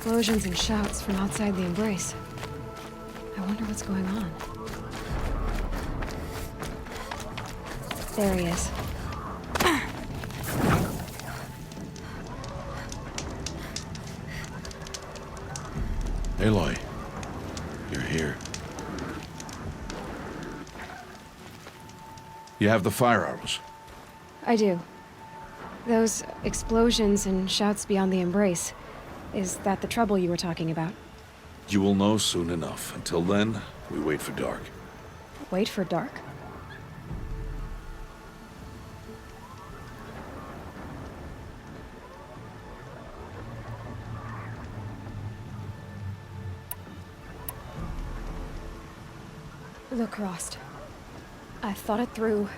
explosions and shouts from outside the Embrace. I wonder what's going on. There he is. Aloy, you're here. You have the fire arrows. I do. Those explosions and shouts beyond the Embrace. Is that the trouble you were talking about? You will know soon enough. Until then, we wait for dark. Wait for dark? Look, Rost. I thought it through,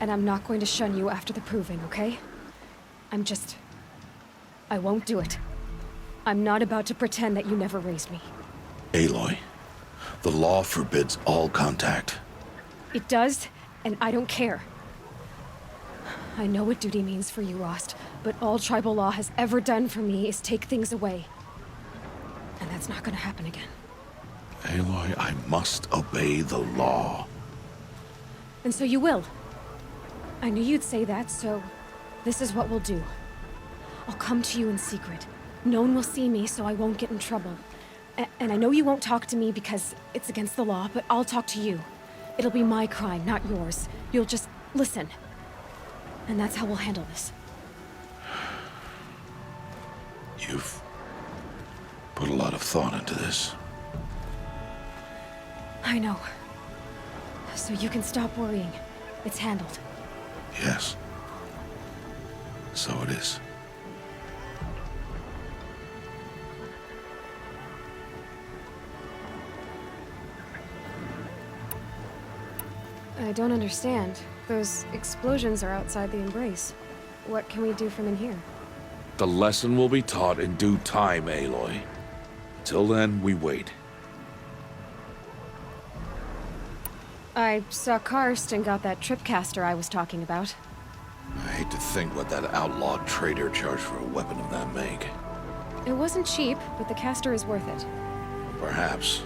and I'm not going to shun you after the proving, okay? I won't do it. I'm not about to pretend that you never raised me. Aloy, the law forbids all contact. It does, and I don't care. I know what duty means for you, Rost, but all tribal law has ever done for me is take things away. And that's not gonna happen again. Aloy, I must obey the law. And so you will. I knew you'd say that, so this is what we'll do. I'll come to you in secret. No one will see me, so I won't get in trouble. And I know you won't talk to me because it's against the law, but I'll talk to you. It'll be my crime, not yours. You'll just listen. And that's how we'll handle this. You've put a lot of thought into this. I know. So you can stop worrying. It's handled. Yes. So it is. I don't understand. Those explosions are outside the Embrace. What can we do from in here? The lesson will be taught in due time, Aloy. Till then, we wait. I saw Karst and got that tripcaster I was talking about. I hate to think what that outlawed trader charged for a weapon of that make. It wasn't cheap, but the caster is worth it. Perhaps.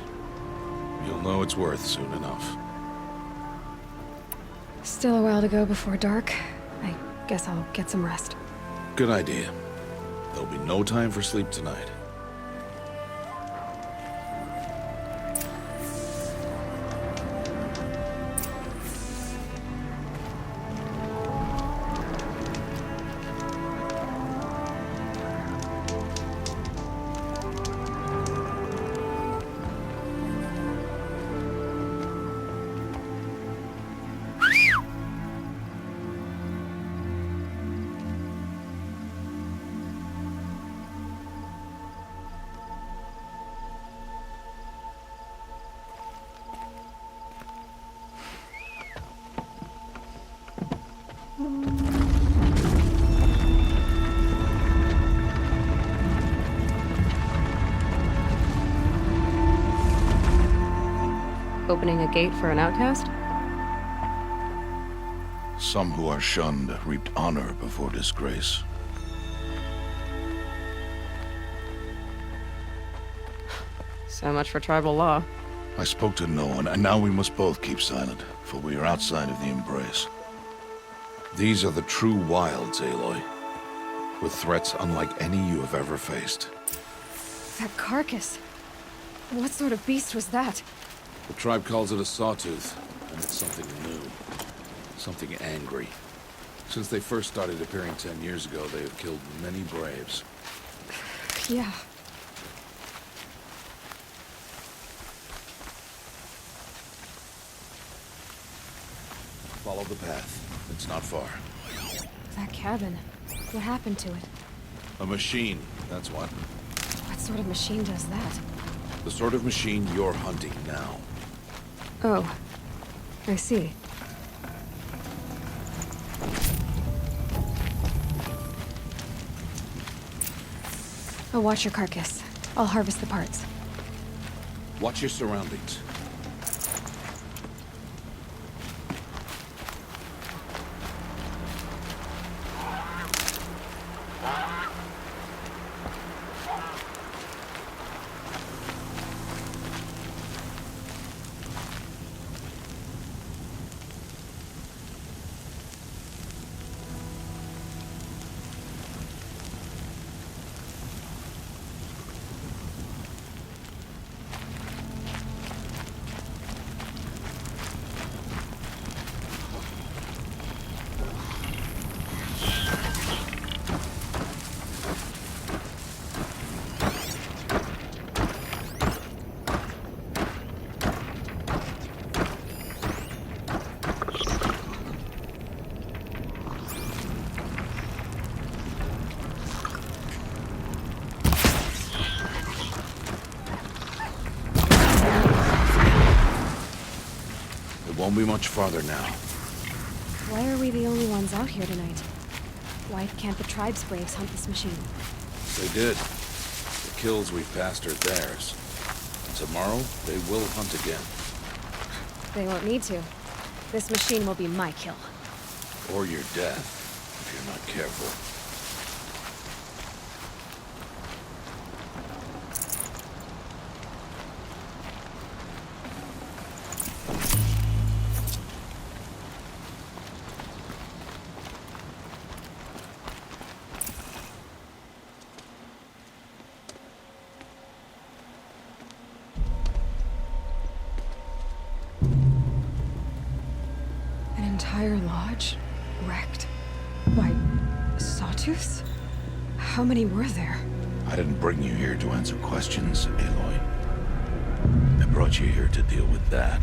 You'll know it's worth soon enough. Still a while to go before dark. I guess I'll get some rest. Good idea. There'll be no time for sleep tonight. Opening a gate for an outcast? Some who are shunned reaped honor before disgrace. So much for tribal law. I spoke to no one, and now we must both keep silent, for we are outside of the Embrace. These are the true wilds, Aloy, with threats unlike any you have ever faced. That carcass. What sort of beast was that? The tribe calls it a sawtooth, and it's something new. Something angry. Since they first started appearing 10 years ago, they have killed many braves. Yeah. Follow the path. It's not far. That cabin. What happened to it? A machine, that's what. What sort of machine does that? The sort of machine you're hunting now. Oh. I see. I'll watch your carcass. I'll harvest the parts. Watch your surroundings. Won't be much farther now. Why are we the only ones out here tonight? Why can't the tribe's braves hunt this machine? They did. The kills we've passed are theirs. And tomorrow, they will hunt again. They won't need to. This machine will be my kill. Or your death, if you're not careful. An entire lodge? Wrecked? By sawtooths? How many were there? I didn't bring you here to answer questions, Aloy. I brought you here to deal with that.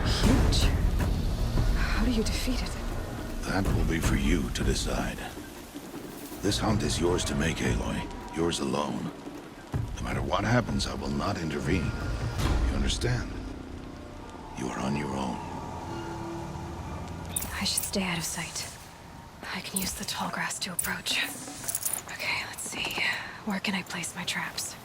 Huge. How do you defeat it? That will be for you to decide. This hunt is yours to make, Aloy. Yours alone. No matter what happens, I will not intervene. You understand? You are on your own. I should stay out of sight. I can use the tall grass to approach. Okay, let's see. Where can I place my traps?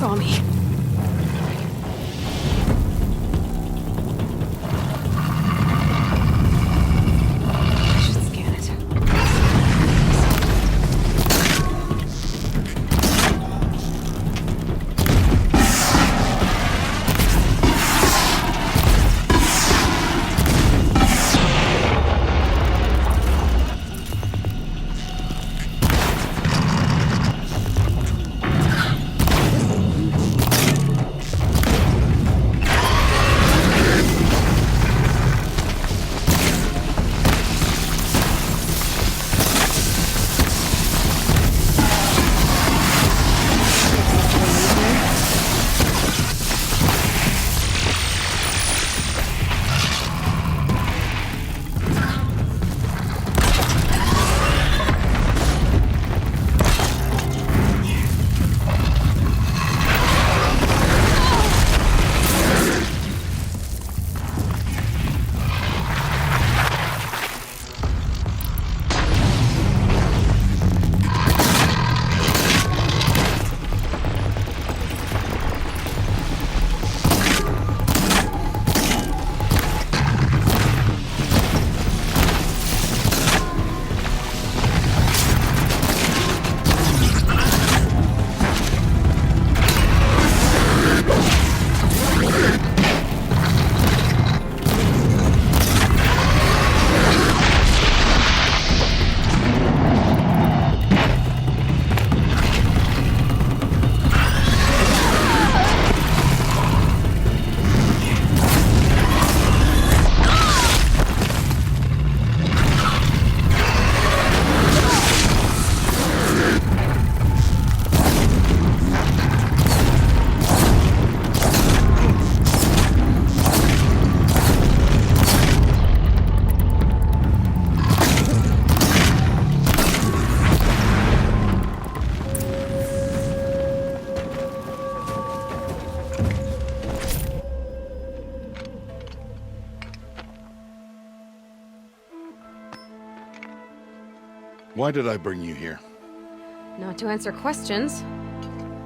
saw me. I should scan it. Why did I bring you here? Not to answer questions.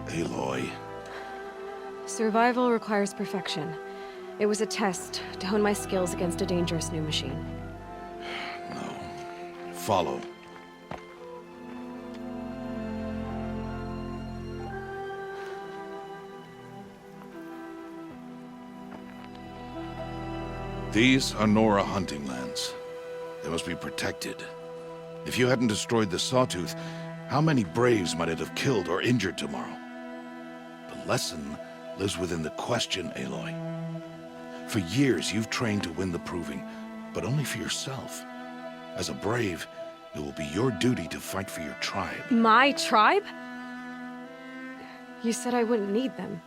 Aloy. Survival requires perfection. It was a test to hone my skills against a dangerous new machine. No. Follow. These are Nora hunting lands. They must be protected. If you hadn't destroyed the Sawtooth, how many Braves might it have killed or injured tomorrow? The lesson lives within the question, Aloy. For years, you've trained to win the Proving, but only for yourself. As a Brave, it will be your duty to fight for your tribe. My tribe? You said I wouldn't need them.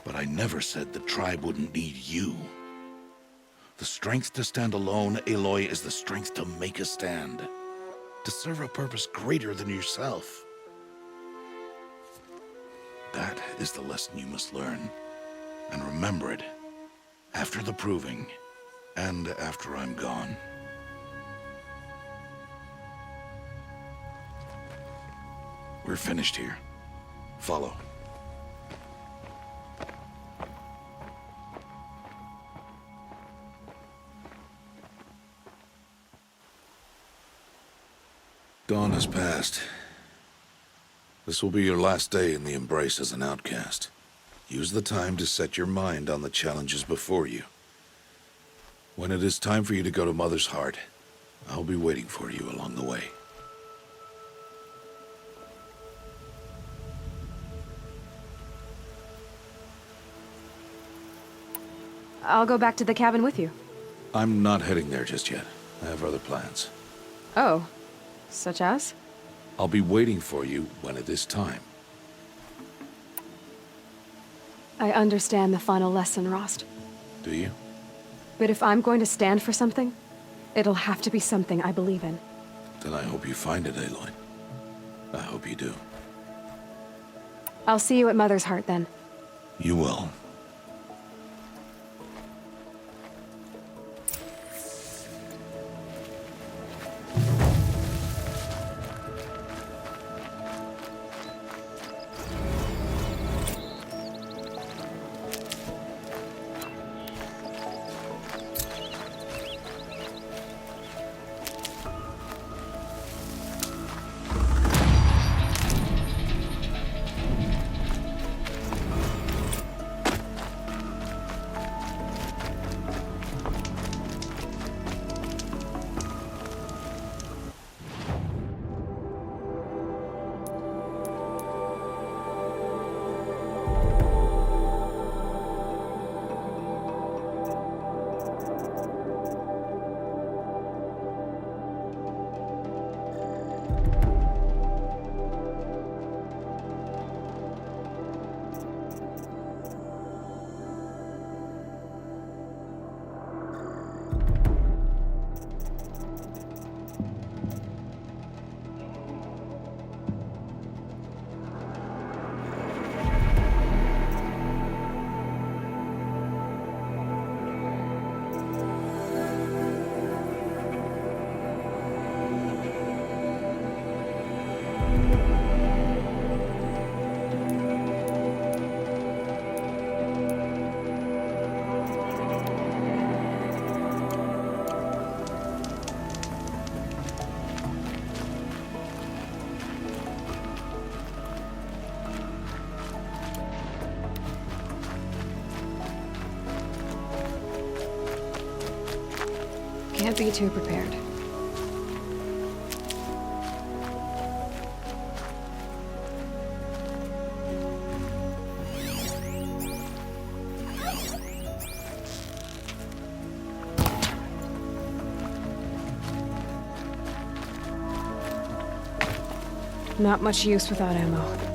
But I never said the tribe wouldn't need you. The strength to stand alone, Aloy, is the strength to make a stand. To serve a purpose greater than yourself. That is the lesson you must learn. And remember it. After the Proving. And after I'm gone. We're finished here. Follow. Dawn has passed. This will be your last day in the Embrace as an outcast. Use the time to set your mind on the challenges before you. When it is time for you to go to Mother's Heart, I'll be waiting for you along the way. I'll go back to the cabin with you. I'm not heading there just yet. I have other plans. Oh. Such as? I'll be waiting for you when it is time. I understand the final lesson, Rost. Do you? But if I'm going to stand for something, it'll have to be something I believe in. Then I hope you find it, Aloy. I hope you do. I'll see you at Mother's Heart, then. You will. Can't be too prepared. Not much use without ammo.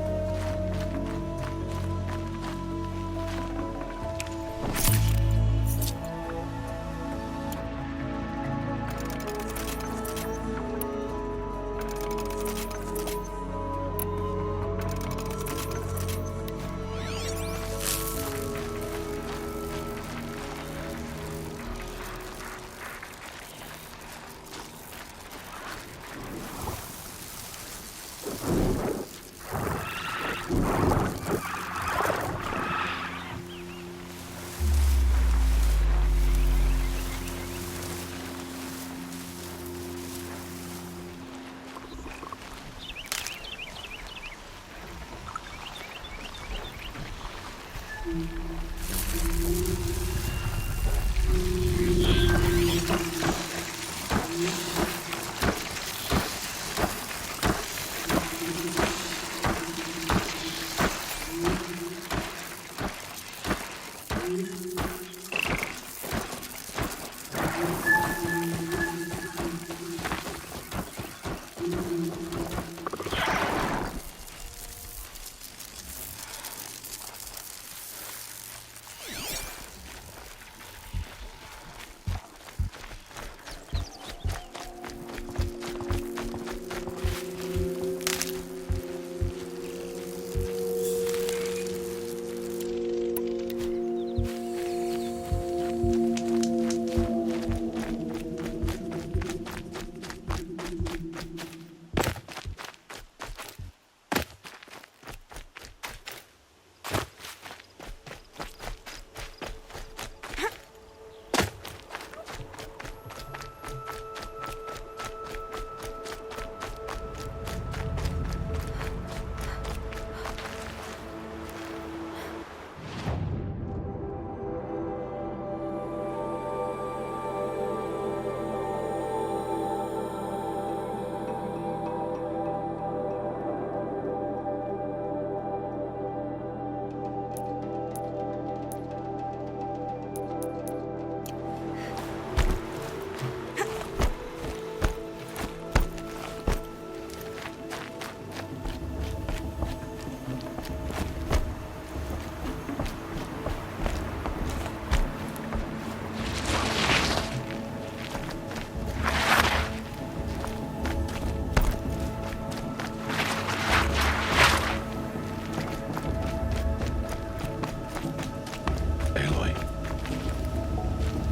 Aloy,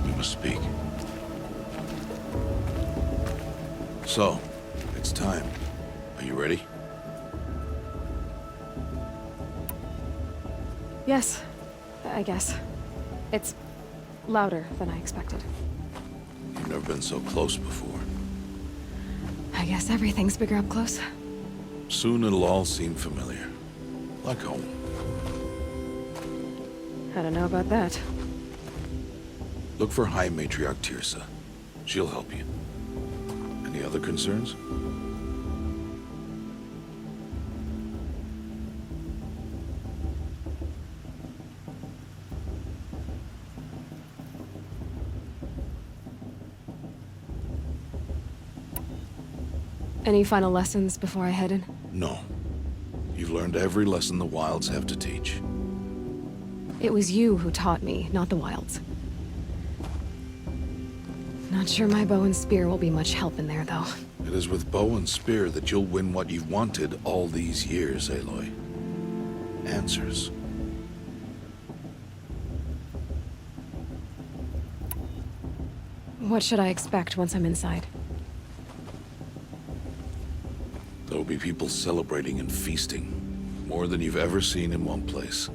we must speak. So, it's time. Are you ready? Yes, I guess. It's louder than I expected. You've never been so close before. I guess everything's bigger up close. Soon it'll all seem familiar. Like home. I don't know about that. Look for High Matriarch Teersa. She'll help you. Any other concerns? Any final lessons before I head in? No. You've learned every lesson the Wilds have to teach. It was you who taught me, not the Wilds. Not sure my bow and spear will be much help in there, though. It is with bow and spear that you'll win what you've wanted all these years, Aloy. Answers. What should I expect once I'm inside? There will be people celebrating and feasting. More than you've ever seen in one place.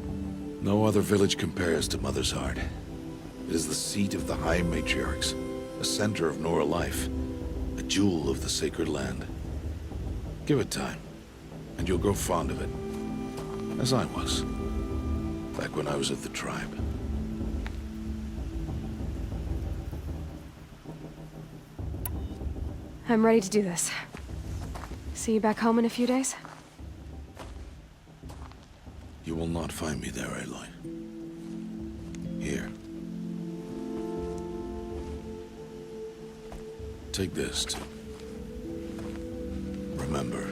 No other village compares to Mother's Heart. It is the seat of the High Matriarchs, a center of Nora life, a jewel of the sacred land. Give it time, and you'll grow fond of it. As I was, back when I was at the tribe. I'm ready to do this. See you back home in a few days? You will not find me there, Aloy. Here. Take this to remember.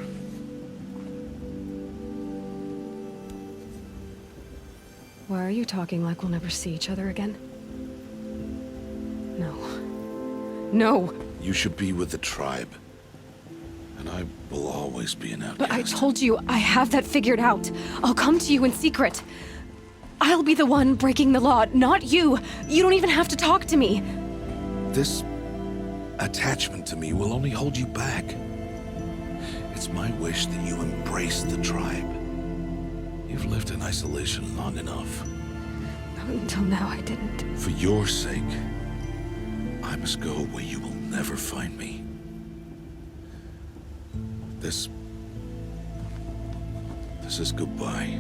Why are you talking like we'll never see each other again? No. No! You should be with the tribe. And I will always be an outcast. But I told you, I have that figured out. I'll come to you in secret. I'll be the one breaking the law, not you. You don't even have to talk to me. This attachment to me will only hold you back. It's my wish that you embrace the tribe. You've lived in isolation long enough. Until now, I didn't. For your sake, I must go where you will never find me. This is goodbye.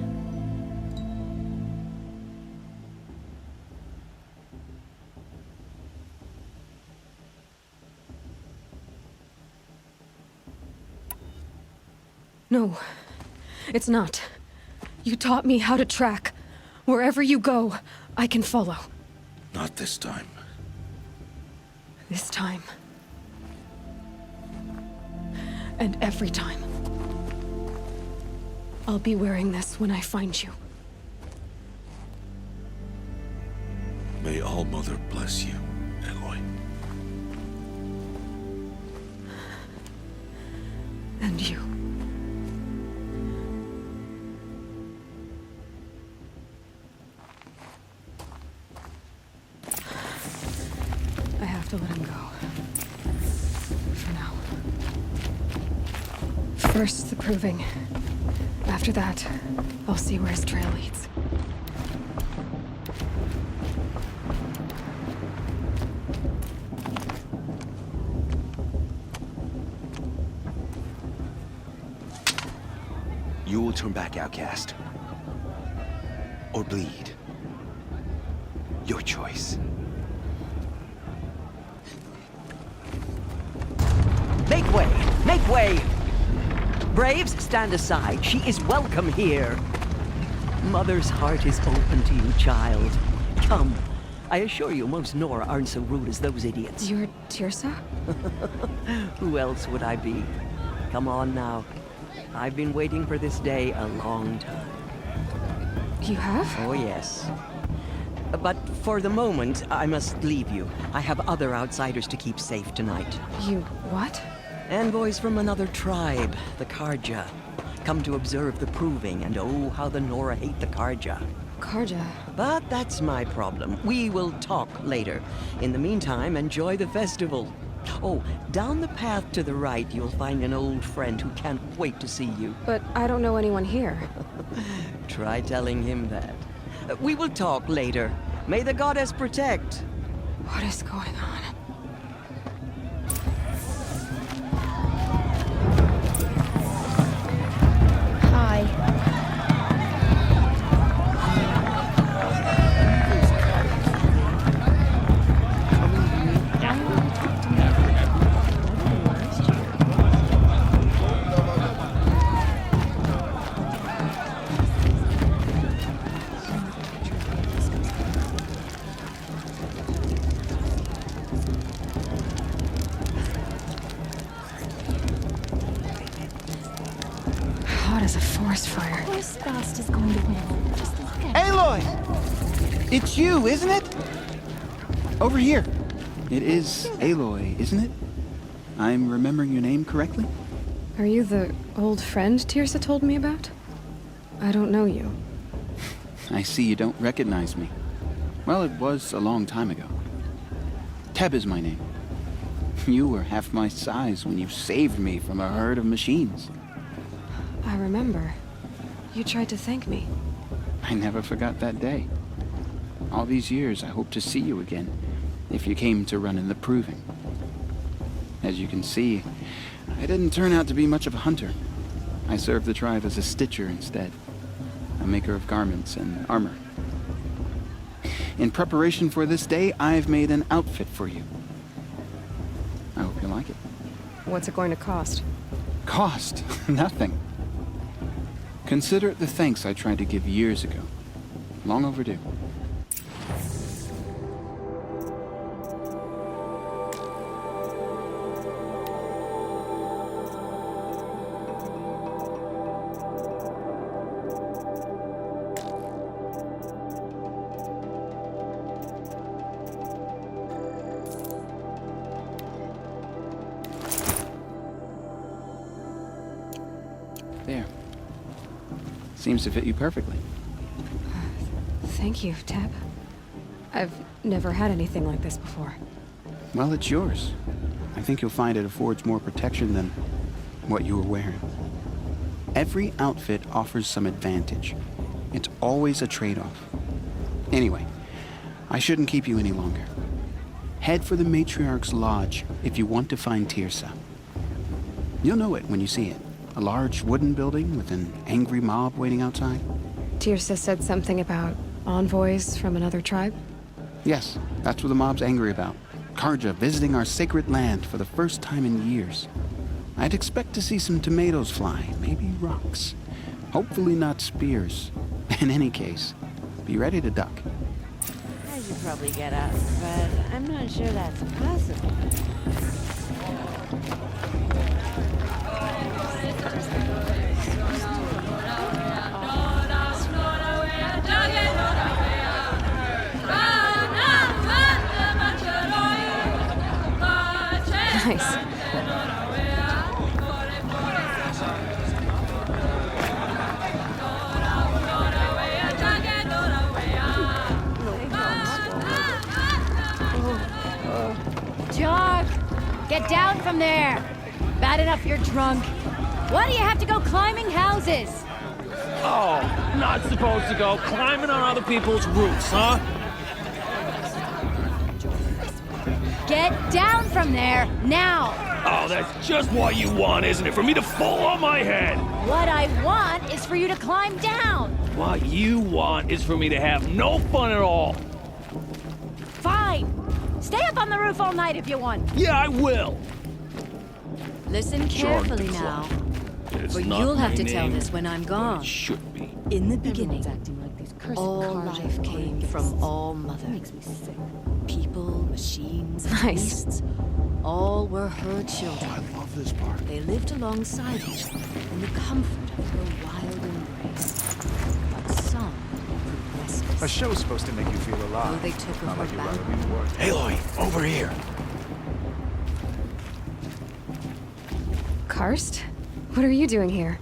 No, it's not. You taught me how to track. Wherever you go, I can follow. Not this time. This time. And every time. I'll be wearing this when I find you. May All-Mother bless you, Aloy. And you. I have to let him go. For now. First, the proving. After that, I'll see where his trail leads. You will turn back, outcast. Or bleed. Your choice. Make way! Make way! Braves, stand aside. She is welcome here. Mother's heart is open to you, child. Come. I assure you, most Nora aren't so rude as those idiots. You're Teersa? Who else would I be? Come on now. I've been waiting for this day a long time. You have? Oh, yes. But for the moment, I must leave you. I have other outsiders to keep safe tonight. You what? Envoys from another tribe, the Karja. Come to observe the proving, and oh, how the Nora hate the Karja. Karja. But that's my problem. We will talk later. In the meantime, enjoy the festival. Oh, down the path to the right, you'll find an old friend who can't wait to see you. But I don't know anyone here. Try telling him that. We will talk later. May the goddess protect. What is going on? Hi. Hot as a forest fire. This ghost is going to win. Just look at Aloy! It's you, isn't it? Over here. It is Aloy, isn't it? I'm remembering your name correctly? Are you the old friend Teersa told me about? I don't know you. I see you don't recognize me. Well, it was a long time ago. Teb is my name. You were half my size when you saved me from a herd of machines. I remember. You tried to thank me. I never forgot that day. All these years, I hope to see you again, if you came to run in the proving. As you can see, I didn't turn out to be much of a hunter. I served the tribe as a stitcher instead, a maker of garments and armor. In preparation for this day, I've made an outfit for you. I hope you like it. What's it going to cost? Cost? Nothing. Consider it the thanks I tried to give years ago. Long overdue. There. Seems to fit you perfectly. Thank you, Teb. I've never had anything like this before. Well, it's yours. I think you'll find it affords more protection than what you were wearing. Every outfit offers some advantage. It's always a trade-off. Anyway, I shouldn't keep you any longer. Head for the Matriarch's Lodge if you want to find Teersa. You'll know it when you see it. A large wooden building with an angry mob waiting outside. Teersa said something about envoys from another tribe? Yes, that's what the mob's angry about. Karja visiting our sacred land for the first time in years. I'd expect to see some tomatoes fly, maybe rocks. Hopefully not spears. In any case, be ready to duck. I should probably get up, but I'm not sure that's possible. Nice. Jock! Get down from there! Bad enough you're drunk. Why do you have to go climbing houses? Oh, not supposed to go climbing on other people's roofs, huh? Get down from there, now! Oh, that's just what you want, isn't it? For me to fall on my head! What I want is for you to climb down! What you want is for me to have no fun at all. Fine! Stay up on the roof all night if you want. Yeah, I will. Listen carefully now, It's for not you'll have my to tell name, this when I'm but gone. it should be. In the beginning, acting like these cursed all cars life are came from all Mother. Makes me sick. People, machines, and Nice. beasts, all were her children. I love this part. They lived alongside each other in the comfort of her wild embrace. But some grew restless. A show's supposed to make you feel alive. Though they took Not her like you'd back. rather be working. Aloy, over here. Karst? What are you doing here?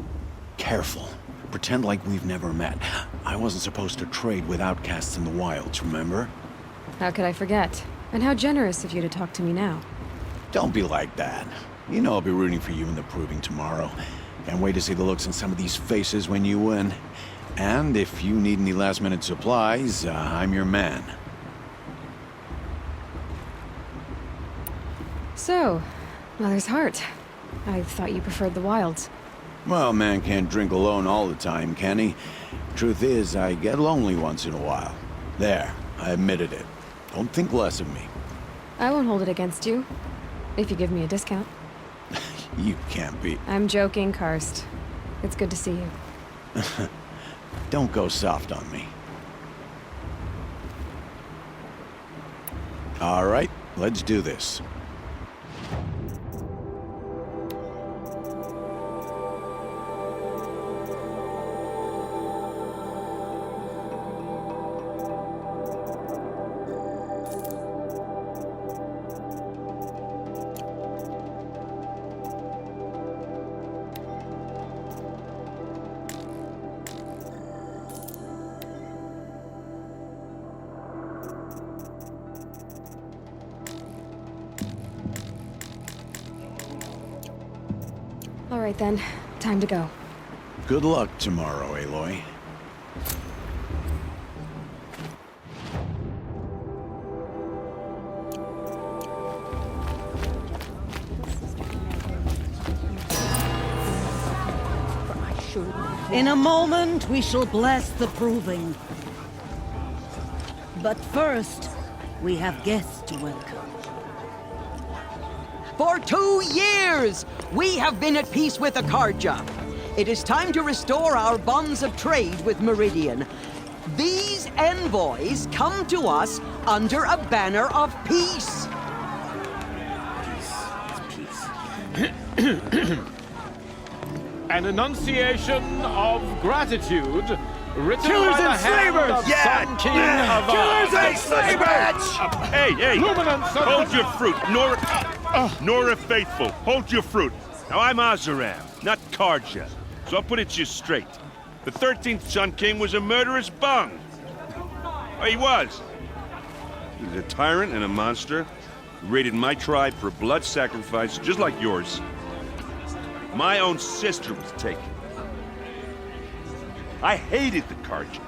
Careful. Pretend like we've never met. I wasn't supposed to trade with outcasts in the wilds, remember? How could I forget? And how generous of you to talk to me now. Don't be like that. You know I'll be rooting for you in the proving tomorrow. Can't wait to see the looks on some of these faces when you win. And if you need any last-minute supplies, I'm your man. So, Mother's Heart. I thought you preferred the wilds. Well, man can't drink alone all the time, can he? Truth is, I get lonely once in a while. There, I admitted it. Don't think less of me. I won't hold it against you. If you give me a discount. You can't be. I'm joking, Karst. It's good to see you. Don't go soft on me. All right, let's do this. All right then, time to go. Good luck tomorrow, Aloy. In a moment, we shall bless the proving. But first, we have guests to welcome. For 2 years, we have been at peace with Akarja. It is time to restore our bonds of trade with Meridian. These envoys come to us under a banner of peace. An enunciation of gratitude written Killers by the and hand slavers! of Yeah! Sun King of Killers and slavers! Hey! Hold your fruit, Nora Faithful. Hold your fruit. Now I'm Azaram, not Karja, so I'll put it just straight. The 13th Sun King was a murderous bung. Oh, he was. He was a tyrant and a monster. He raided my tribe for blood sacrifice, just like yours. My own sister was taken. I hated the Karja.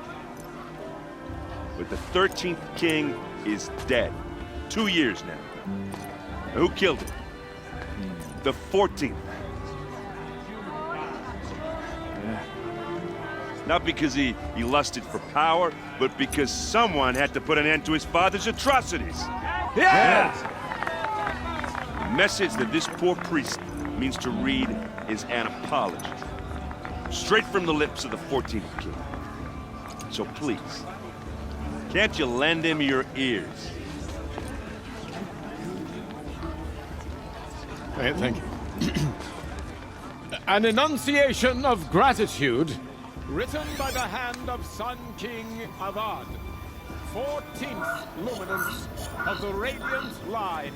But the 13th king is dead. 2 years now. Now, who killed him? The 14th. Not because he lusted for power, but because someone had to put an end to his father's atrocities. Yeah! The message that this poor priest means to read is an apology. Straight from the lips of the 14th king. So please, can't you lend him your ears? Thank you. An enunciation of gratitude written by the hand of Sun King Avad, 14th luminance of the Radiant Line.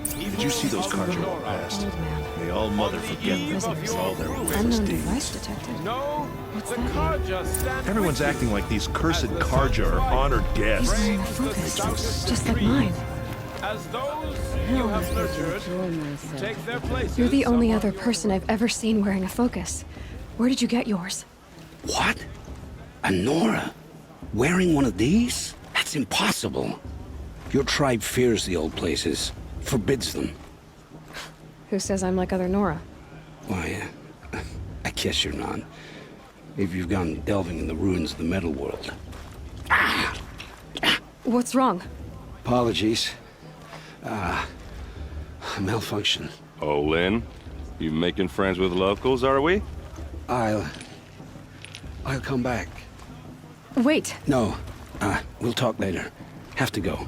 Did you see those Karja walk past? May all mother forget them for all their worthless Unknown deeds. device detected. No, What's the that? Karja stand Everyone's with you. acting like these cursed Karja are honored He's guests. wearing a focus, just like mine. As those you have nurtured take their places. You're the only other person I've ever seen wearing a focus. Where did you get yours? What? A Nora? Wearing one of these? That's impossible. Your tribe fears the old places, forbids them. Who says I'm like other Nora? Why, I guess you're not. If you've gone delving in the ruins of the metal world. What's wrong? Apologies. Malfunction. Oh, Lynn, you making friends with locals, are we? I'll come back. Wait. No, we'll talk later. Have to go.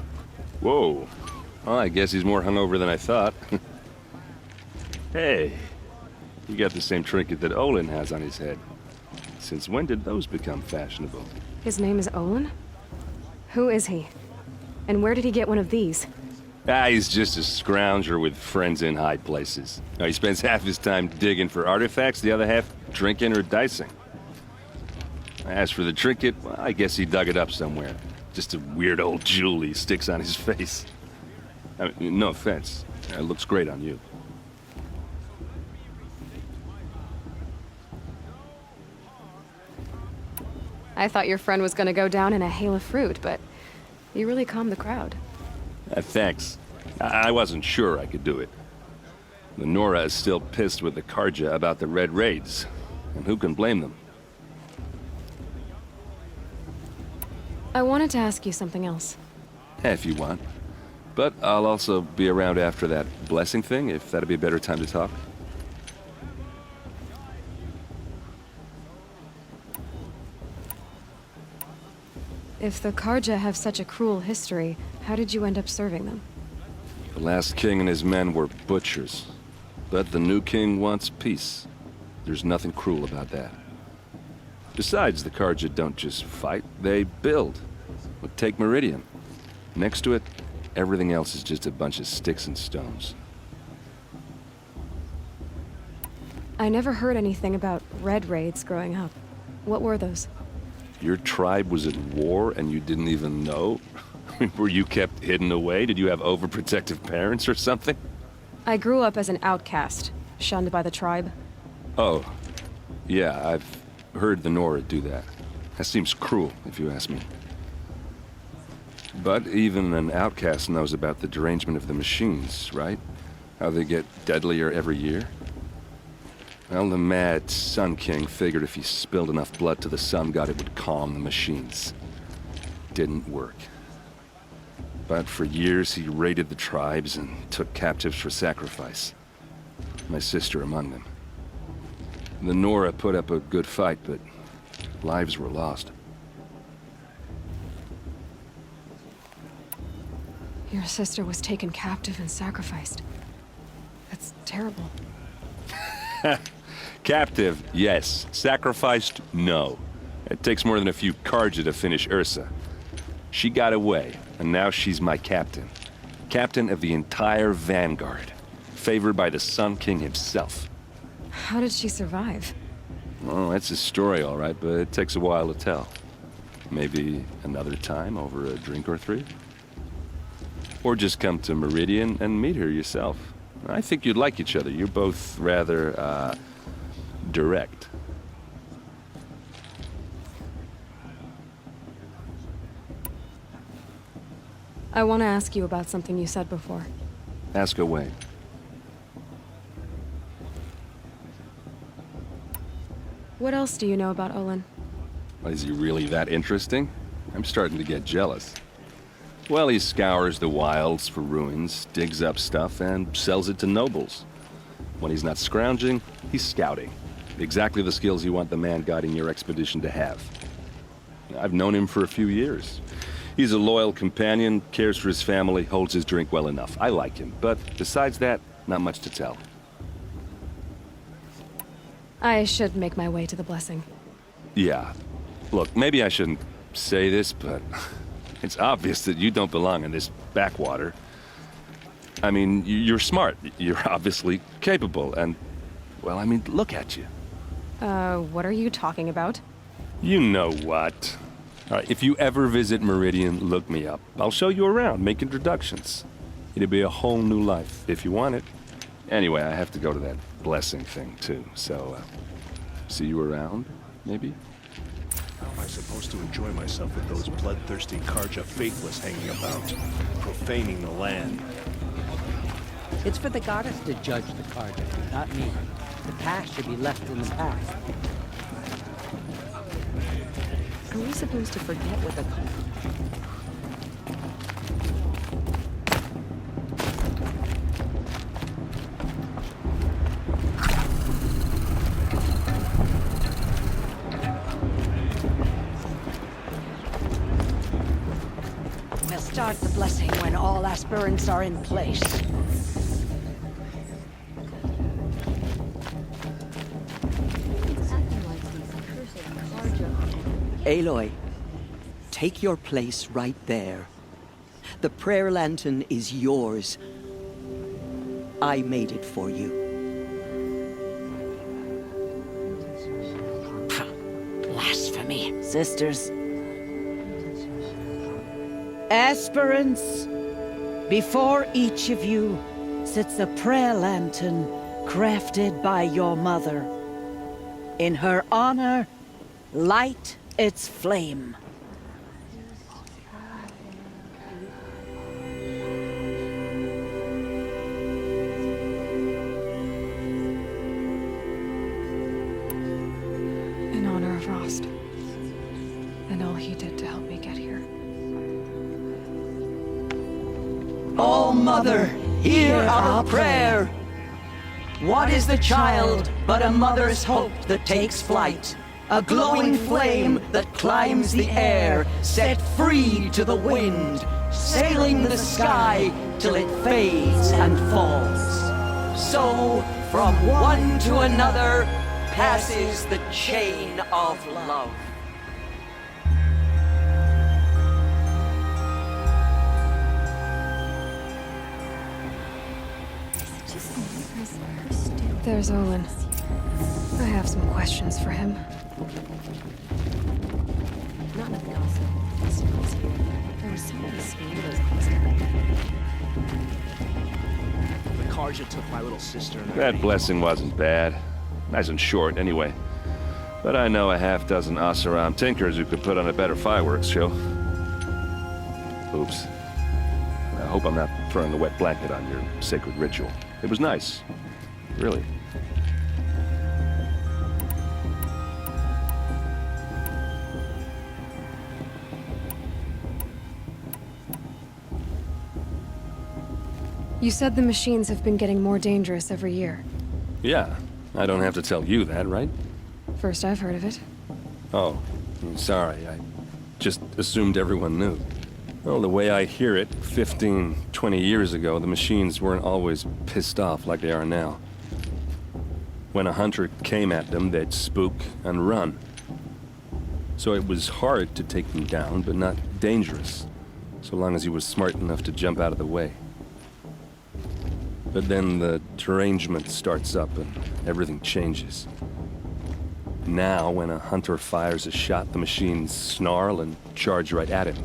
Whoa. Well, I guess he's more hungover than I thought. Hey, you got the same trinket that Olin has on his head. Since when did those become fashionable? His name is Olin? Who is he? And where did he get one of these? He's just a scrounger with friends in high places. Now, he spends half his time digging for artifacts, the other half drinking or dicing. As for the trinket, well, I guess he dug it up somewhere. Just a weird old jewel he sticks on his face. I mean, no offense. It looks great on you. I thought your friend was gonna go down in a hail of fruit, but you really calmed the crowd. Thanks. I wasn't sure I could do it. The Nora is still pissed with the Karja about the Red Raids, and who can blame them? I wanted to ask you something else. If you want. But I'll also be around after that blessing thing, if that'd be a better time to talk. If the Karja have such a cruel history, how did you end up serving them? The last king and his men were butchers. But the new king wants peace. There's nothing cruel about that. Besides, the Karja don't just fight, they build. But take Meridian. Next to it, everything else is just a bunch of sticks and stones. I never heard anything about Red Raids growing up. What were those? Your tribe was at war and you didn't even know? Were you kept hidden away? Did you have overprotective parents or something? I grew up as an outcast, shunned by the tribe. Oh, yeah, I've heard the Nora do that. That seems cruel, if you ask me. But even an outcast knows about the derangement of the machines, right? How they get deadlier every year? Well, the mad Sun King figured if he spilled enough blood to the Sun God, it would calm the machines. Didn't work. But for years, he raided the tribes and took captives for sacrifice. My sister among them. The Nora put up a good fight, but lives were lost. Your sister was taken captive and sacrificed. That's terrible. Captive, yes. Sacrificed, no. It takes more than a few Karja to finish Ursa. She got away, and now she's my captain. Captain of the entire Vanguard. Favored by the Sun King himself. How did she survive? Well, that's a story, all right, but it takes a while to tell. Maybe another time over a drink or three? Or just come to Meridian and meet her yourself. I think you'd like each other. You're both rather, direct. I want to ask you about something you said before. Ask away. What else do you know about Olin? Is he really that interesting? I'm starting to get jealous. Well, he scours the wilds for ruins, digs up stuff, and sells it to nobles. When he's not scrounging, he's scouting. Exactly the skills you want the man guiding your expedition to have. I've known him for a few years. He's a loyal companion, cares for his family, holds his drink well enough. I like him, but besides that, not much to tell. I should make my way to the blessing. Yeah. Look, maybe I shouldn't say this, but it's obvious that you don't belong in this backwater. I mean, you're smart. You're obviously capable, and, well, I mean, look at you. What are you talking about? You know what. All right, if you ever visit Meridian, look me up. I'll show you around, make introductions. It'll be a whole new life, if you want it. Anyway, I have to go to that blessing thing, too, so, see you around, maybe? How am I supposed to enjoy myself with those bloodthirsty Karja faithless hanging about, profaning the land? It's for the goddess to judge the Karja, not me. The past should be left in the past. Are we supposed to forget what the... We'll start the blessing when all aspirants are in place. Aloy, take your place right there. The prayer lantern is yours. I made it for you. Blasphemy. Sisters. Aspirants, before each of you sits a prayer lantern crafted by your mother. In her honor, light its flame. In honor of Rost. And all he did to help me get here. O Mother, hear our prayer. What is the child but a mother's hope that takes flight? A glowing flame that climbs the air, set free to the wind, sailing the sky till it fades and falls. So, from one to another, passes the chain of love. There's Olin. I have some questions for him. Not enough gossip. This was here. There was some of these weirdos constantly. The Karja took my little sister and That blessing wasn't bad. Nice and short, anyway. But I know a half-dozen Oseram tinkers who could put on a better fireworks show. Oops. I hope I'm not throwing a wet blanket on your sacred ritual. It was nice. Really. You said the machines have been getting more dangerous every year. Yeah. I don't have to tell you that, right? First I've heard of it. Oh, I'm sorry. I just assumed everyone knew. Well, the way I hear it, 15, 20 years ago, the machines weren't always pissed off like they are now. When a hunter came at them, they'd spook and run. So it was hard to take them down, but not dangerous, so long as he was smart enough to jump out of the way. But then the derangement starts up and everything changes. Now, when a hunter fires a shot, the machines snarl and charge right at him.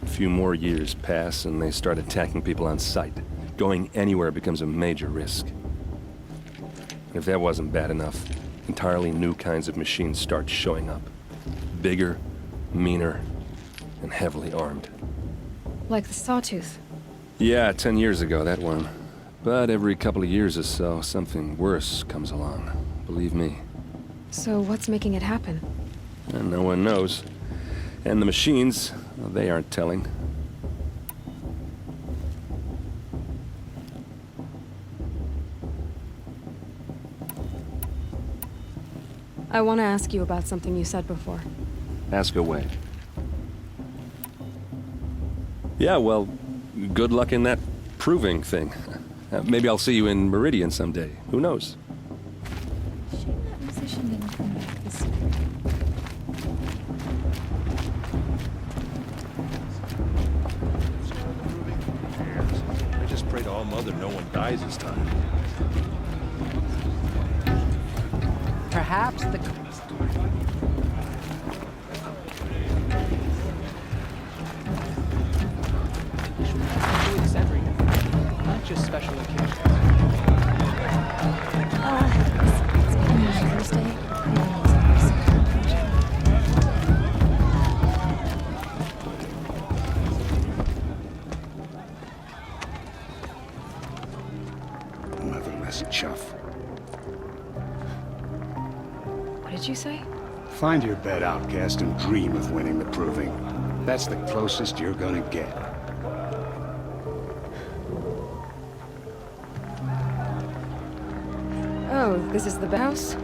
A few more years pass and they start attacking people on sight. Going anywhere becomes a major risk. If that wasn't bad enough, entirely new kinds of machines start showing up. Bigger, meaner, and heavily armed. Like the Sawtooth. Yeah, 10 years ago, that one. But every couple of years or so, something worse comes along. Believe me. So what's making it happen? And no one knows. And the machines, Well, they aren't telling. I want to ask you about something you said before. Ask away. Yeah, well, good luck in that proving thing. Maybe I'll see you in Meridian someday. Who knows? Shame that musician didn't come back this year. I just pray to All Mother no one dies this time. Perhaps the... It's every day, not just special occasions. It's been Thursday. Motherless chuff. What did you say? Find your bed, outcast, and dream of winning the proving. That's the closest you're gonna get. Oh, this is the house?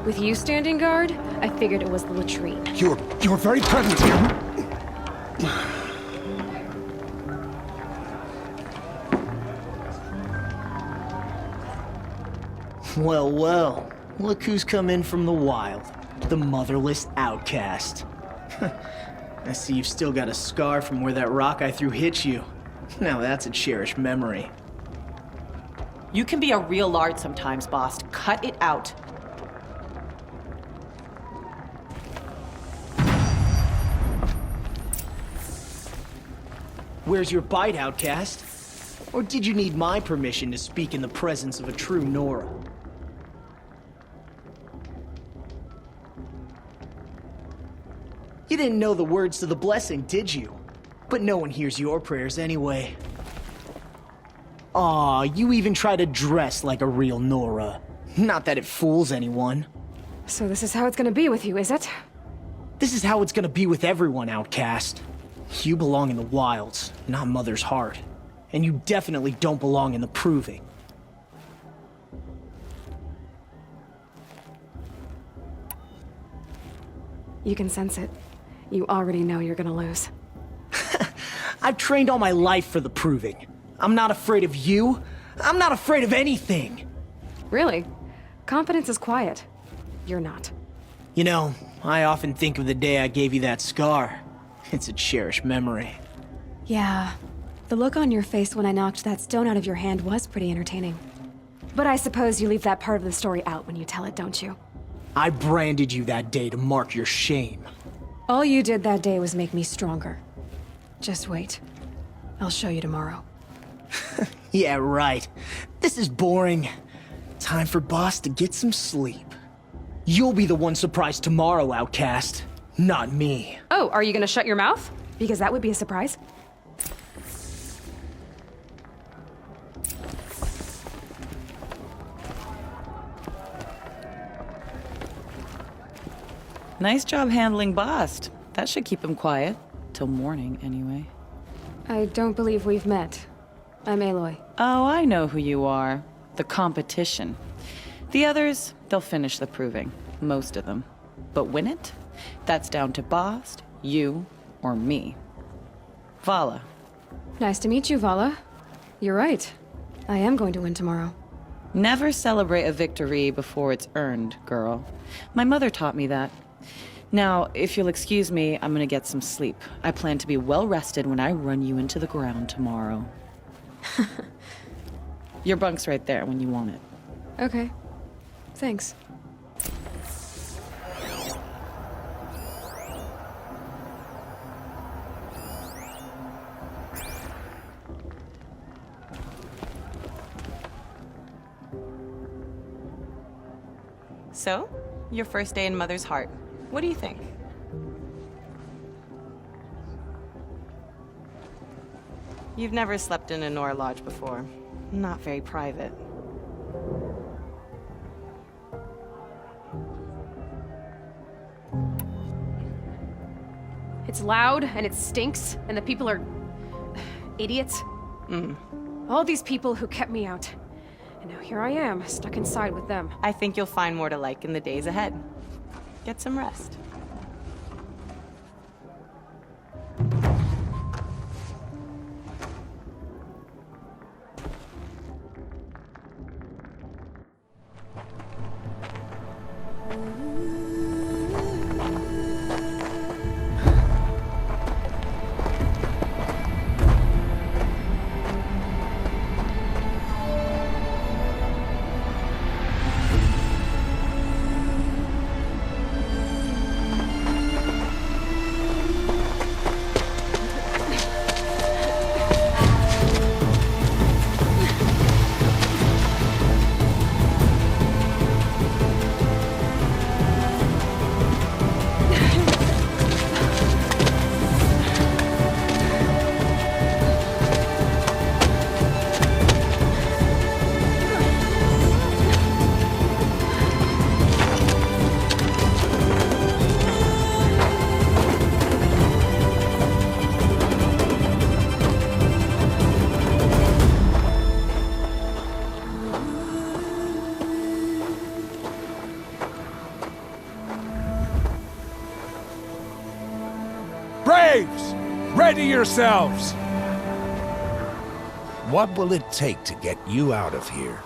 With you standing guard, I figured it was the latrine. Your very presence here. Well, well. Look who's come in from the wild. The motherless outcast. I see you've still got a scar from where that rock I threw hit you. Now that's a cherished memory. You can be a real lard sometimes, boss. Cut it out. Where's your bite, outcast? Or did you need my permission to speak in the presence of a true Nora? You didn't know the words to the blessing, did you? But no one hears your prayers anyway. Aw, you even try to dress like a real Nora. Not that it fools anyone. So this is how it's gonna be with you, is it? This is how it's gonna be with everyone, outcast. You belong in the wilds, not Mother's heart. And you definitely don't belong in the proving. You can sense it. You already know you're gonna lose. I've trained all my life for the proving. I'm not afraid of you. I'm not afraid of anything. Really? Confidence is quiet. You're not. You know, I often think of the day I gave you that scar. It's a cherished memory. Yeah. The look on your face when I knocked that stone out of your hand was pretty entertaining. But I suppose you leave that part of the story out when you tell it, don't you? I branded you that day to mark your shame. All you did that day was make me stronger. Just wait. I'll show you tomorrow. Yeah, right. This is boring. Time for Boss to get some sleep. You'll be the one surprised tomorrow, outcast. Not me. Oh, are you gonna shut your mouth? Because that would be a surprise. Nice job handling Bast. That should keep him quiet. Till morning, anyway. I don't believe we've met. I'm Aloy. Oh, I know who you are. The competition. The others, they'll finish the proving. Most of them. But win it? That's down to Bast, you, or me. Vala. Nice to meet you, Vala. You're right. I am going to win tomorrow. Never celebrate a victory before it's earned, girl. My mother taught me that. Now, if you'll excuse me, I'm gonna get some sleep. I plan to be well rested when I run you into the ground tomorrow. Your bunk's right there when you want it. Okay. Thanks. So, your first day in Mother's heart. What do you think? You've never slept in a Nora lodge before. Not very private. It's loud, and it stinks, and the people are... idiots. All these people who kept me out. And now here I am, stuck inside with them. I think you'll find more to like in the days ahead. Get some rest. Braves! Ready yourselves! What will it take to get you out of here?